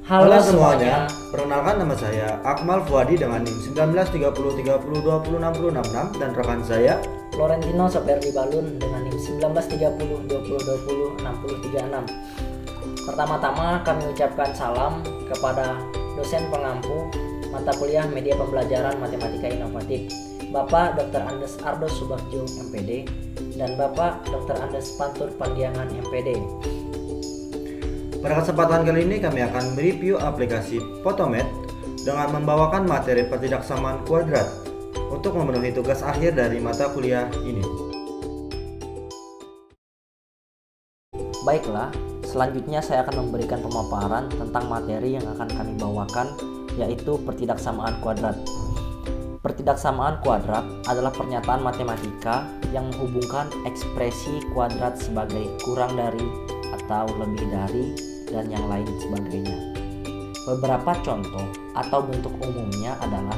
Halo Halo semuanya. semuanya, perkenalkan nama saya Akmal Fuadi dengan NIM 193030206066 dan rekan saya. Florentino Soperdi Balun dengan NIM 193020206036. Pertama-tama kami ucapkan salam kepada dosen pengampu mata kuliah Media Pembelajaran Matematika Inovatif, Bapak Dr. Andes Ardos Subagjo MPD dan Bapak Dr. Andes Pantur Pandiangan MPD. Pada kesempatan kali ini kami akan mereview aplikasi Photomath dengan membawakan materi pertidaksamaan kuadrat untuk memenuhi tugas akhir dari mata kuliah ini. Baiklah, selanjutnya saya akan memberikan pemaparan tentang materi yang akan kami bawakan, yaitu pertidaksamaan kuadrat. Pertidaksamaan kuadrat adalah pernyataan matematika yang menghubungkan ekspresi kuadrat sebagai kurang dari atau lebih dari dan yang lain sebagainya. Beberapa contoh atau bentuk umumnya adalah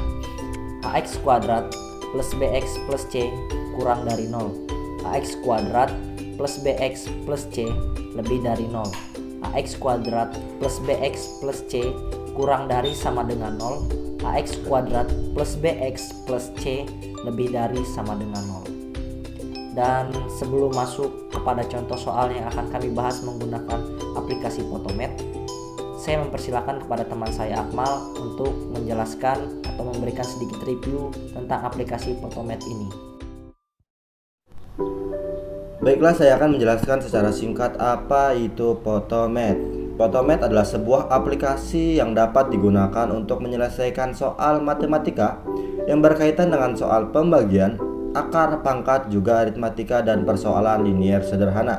ax kuadrat plus bx plus c kurang dari 0, ax kuadrat plus bx plus c lebih dari 0, ax kuadrat plus bx plus c kurang dari sama dengan 0, ax kuadrat plus bx plus c lebih dari sama dengan 0. Dan sebelum masuk kepada contoh soal yang akan kami bahas menggunakan aplikasi Photomath, saya mempersilahkan kepada teman saya Akmal untuk menjelaskan atau memberikan sedikit review tentang aplikasi Photomath ini. Baiklah, saya akan menjelaskan secara singkat apa itu Photomath. Photomath adalah sebuah aplikasi yang dapat digunakan untuk menyelesaikan soal matematika yang berkaitan dengan soal pembagian, akar, pangkat, juga aritmatika dan persoalan linier sederhana.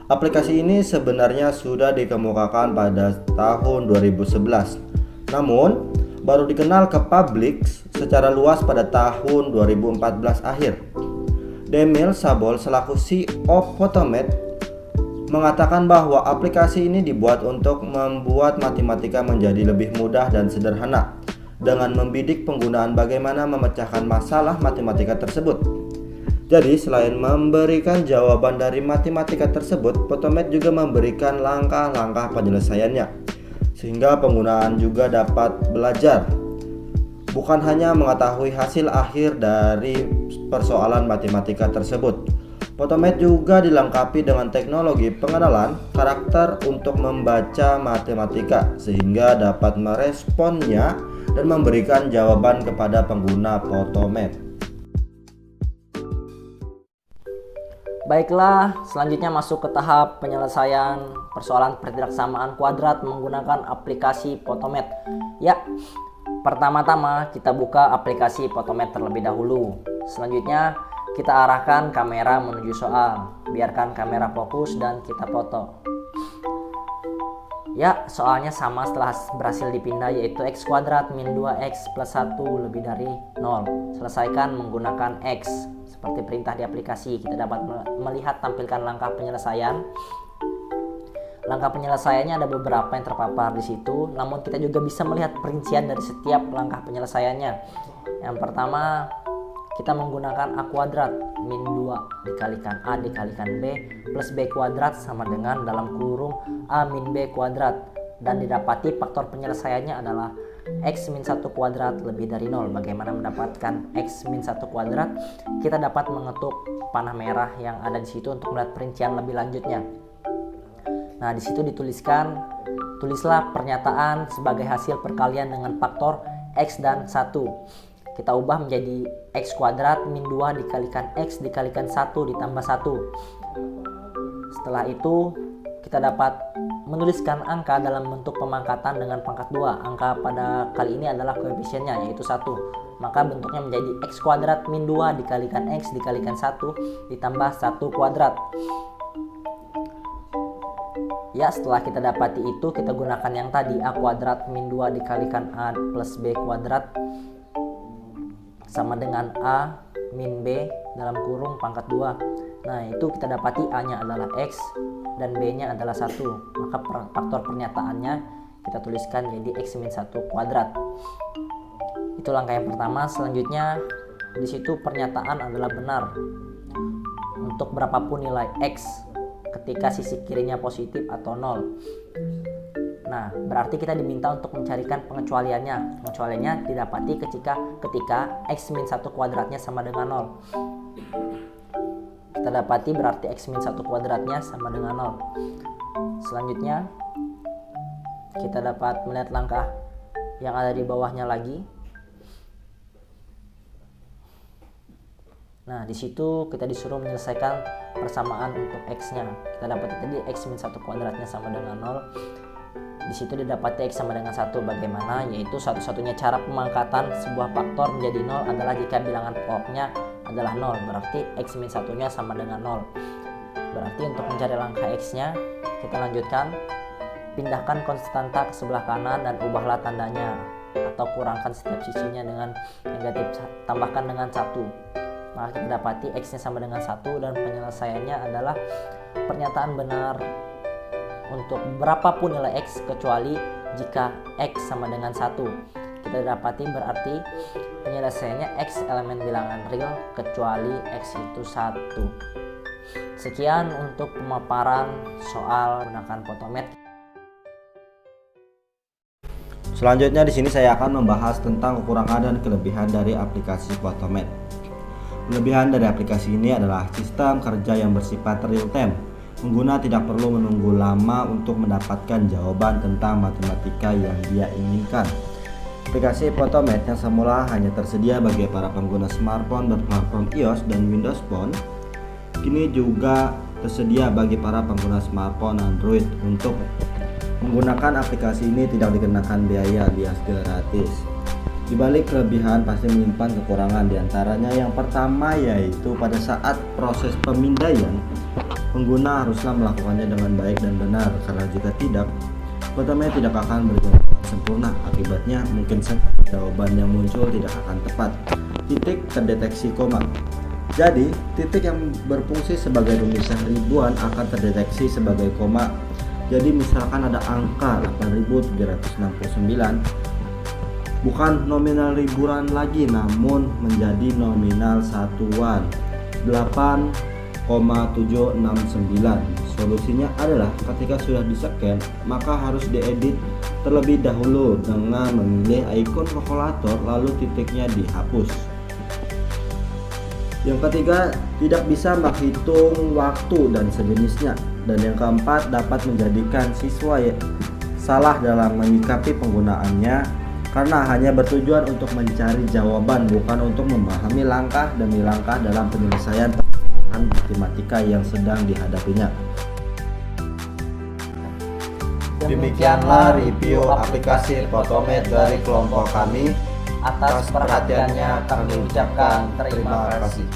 Aplikasi ini sebenarnya sudah dikemukakan pada tahun 2011, namun baru dikenal ke publik secara luas pada tahun 2014 akhir. Demil Sabol selaku CEO Photomath mengatakan bahwa aplikasi ini dibuat untuk membuat matematika menjadi lebih mudah dan sederhana dengan membidik penggunaan bagaimana memecahkan masalah matematika tersebut. Jadi selain memberikan jawaban dari matematika tersebut, Photomath juga memberikan langkah-langkah penyelesaiannya, sehingga penggunaan juga dapat belajar, bukan hanya mengetahui hasil akhir dari persoalan matematika tersebut. Photomath juga dilengkapi dengan teknologi pengenalan karakter untuk membaca matematika, sehingga dapat meresponnya dan memberikan jawaban kepada pengguna Photomath. Baiklah, selanjutnya masuk ke tahap penyelesaian persoalan pertidaksamaan kuadrat menggunakan aplikasi Photomath. Ya, pertama-tama kita buka aplikasi Photomath terlebih dahulu. Selanjutnya kita arahkan kamera menuju soal. Biarkan kamera fokus dan kita foto. Ya, soalnya sama setelah berhasil dipindah, yaitu x kuadrat min 2x plus 1 lebih dari 0. Selesaikan menggunakan x. Seperti perintah di aplikasi, kita dapat melihat tampilkan langkah penyelesaian. Langkah penyelesaiannya ada beberapa yang terpapar di situ, namun kita juga bisa melihat perincian dari setiap langkah penyelesaiannya. Yang pertama, kita menggunakan a kuadrat min 2 dikalikan a dikalikan b plus b kuadrat sama dengan dalam kurung a min b kuadrat, dan didapati faktor penyelesaiannya adalah x min 1 kuadrat lebih dari 0. Bagaimana mendapatkan x min 1 kuadrat? Kita dapat mengetuk panah merah yang ada di situ untuk melihat perincian lebih lanjutnya. Nah, di situ tulislah pernyataan sebagai hasil perkalian dengan faktor x dan 1. Kita ubah menjadi x kuadrat min 2 dikalikan x dikalikan 1 ditambah 1. Setelah itu kita dapat menuliskan angka dalam bentuk pemangkatan dengan pangkat 2. Angka pada kali ini adalah koefisiennya, yaitu 1. Maka bentuknya menjadi x kuadrat min 2 dikalikan x dikalikan 1 ditambah 1 kuadrat. Ya, setelah kita dapati itu, kita gunakan yang tadi, a kuadrat min 2 dikalikan a plus b kuadrat sama dengan a min b dalam kurung pangkat 2. Nah, itu kita dapati a-nya adalah x dan b-nya adalah 1. Maka faktor pernyataannya kita tuliskan jadi x min 1 kuadrat. Itu langkah yang pertama. Selanjutnya di situ pernyataan adalah benar untuk berapapun nilai x ketika sisi kirinya positif atau 0. Nah, berarti kita diminta untuk mencarikan pengecualiannya. Pengecualiannya didapati ketika x min 1 kuadratnya sama dengan 0. Kita dapati berarti x min 1 kuadratnya sama dengan 0. Selanjutnya, kita dapat melihat langkah yang ada di bawahnya lagi. Nah, di situ kita disuruh menyelesaikan persamaan untuk x-nya. Kita dapat tadi x min 1 kuadratnya sama dengan 0. Di situ didapati x sama dengan 1. Bagaimana? Yaitu satu-satunya cara pemangkatan sebuah faktor menjadi 0 adalah jika bilangan pokoknya adalah 0. Berarti x min 1-nya sama dengan 0. Berarti untuk mencari langkah x-nya, kita lanjutkan. Pindahkan konstanta ke sebelah kanan dan ubahlah tandanya, atau kurangkan setiap sisinya dengan negatif, tambahkan dengan 1. Maka kita dapati x-nya sama dengan 1 dan penyelesaiannya adalah pernyataan benar untuk berapapun nilai x kecuali jika x sama dengan 1. Kita dapati berarti penyelesaiannya x elemen bilangan real kecuali x itu 1. Sekian untuk pemaparan soal menggunakan Photomath. Selanjutnya di sini saya akan membahas tentang kekurangan dan kelebihan dari aplikasi Photomath. Kelebihan dari aplikasi ini adalah sistem kerja yang bersifat real time. Pengguna tidak perlu menunggu lama untuk mendapatkan jawaban tentang matematika yang dia inginkan. Aplikasi Photomath yang semula hanya tersedia bagi para pengguna smartphone berplatform iOS dan Windows Phone, kini juga tersedia bagi para pengguna smartphone Android. Untuk menggunakan aplikasi ini tidak dikenakan biaya alias gratis. Di balik kelebihan pasti menyimpan kekurangan, diantaranya yang pertama yaitu pada saat proses pemindaian pengguna haruslah melakukannya dengan baik dan benar, karena jika tidak, Photomath tidak akan berjalan sempurna. Akibatnya mungkin saja jawaban yang muncul tidak akan tepat. Titik terdeteksi koma. Jadi titik yang berfungsi sebagai rumisan ribuan akan terdeteksi sebagai koma. Jadi misalkan ada angka 8769, bukan nominal ribuan lagi, namun menjadi nominal satuan 8,769. Solusinya adalah ketika sudah di-scan, maka harus diedit terlebih dahulu dengan memilih ikon kalkulator lalu titiknya dihapus. Yang ketiga, tidak bisa menghitung waktu dan sejenisnya. Dan yang keempat, dapat menjadikan siswa salah dalam menyikapi penggunaannya, karena hanya bertujuan untuk mencari jawaban, bukan untuk memahami langkah demi langkah dalam penyelesaian matematika yang sedang dihadapinya. Demikianlah review aplikasi Photomath dari kelompok kami. Atas perhatiannya kami ucapkan terima kasih.